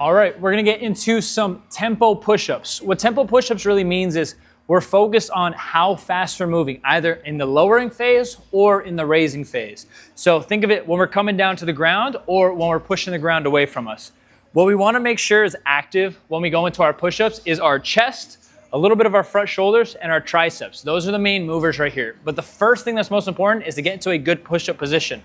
All right, we're gonna get into some tempo push-ups. What tempo push-ups really means is we're focused on how fast we're moving, either in the lowering phase or in the raising phase. So think of it when we're coming down to the ground or when we're pushing the ground away from us. What we wanna make sure is active when we go into our push-ups is our chest, a little bit of our front shoulders, and our triceps. Those are the main movers right here. But the first thing that's most important is to get into a good push-up position.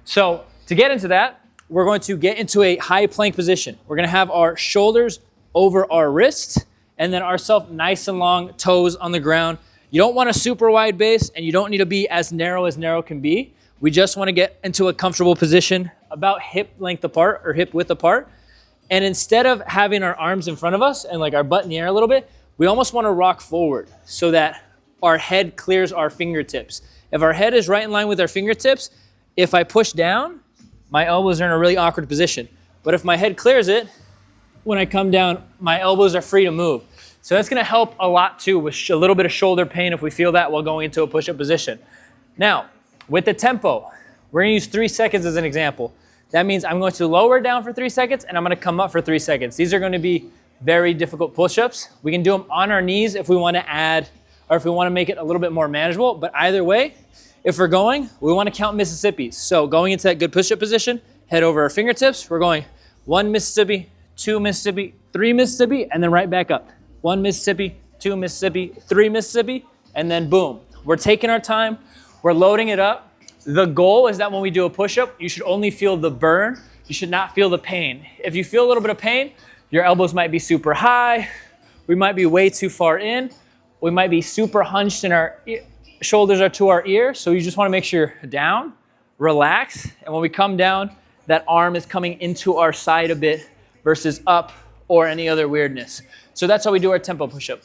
So to get into that, we're going to get into a high plank position. We're gonna have our shoulders over our wrists and then ourselves nice and long, toes on the ground. You don't want a super wide base and you don't need to be as narrow can be. We just wanna get into a comfortable position about hip length apart or hip width apart. And instead of having our arms in front of us and like our butt in the air a little bit, we almost wanna rock forward so that our head clears our fingertips. If our head is right in line with our fingertips, if I push down, my elbows are in a really awkward position. But if my head clears it, when I come down, my elbows are free to move. So that's gonna help a lot too with a little bit of shoulder pain if we feel that while going into a push-up position. Now, with the tempo, we're gonna use 3 seconds as an example. That means I'm going to lower down for 3 seconds and I'm gonna come up for 3 seconds. These are gonna be very difficult push-ups. We can do them on our knees if we wanna add, or if we wanna make it a little bit more manageable, but either way, if we're going, we wanna count Mississippis. So going into that good push-up position, head over our fingertips. We're going 1 Mississippi, 2 Mississippi, 3 Mississippi, and then right back up. 1 Mississippi, 2 Mississippi, 3 Mississippi, and then boom. We're taking our time, we're loading it up. The goal is that when we do a push-up, you should only feel the burn. You should not feel the pain. If you feel a little bit of pain, your elbows might be super high. We might be way too far in. We might be super hunched and our shoulders are to our ear. So you just wanna make sure you're down, relax. And when we come down, that arm is coming into our side a bit versus up or any other weirdness. So that's how we do our tempo push-up.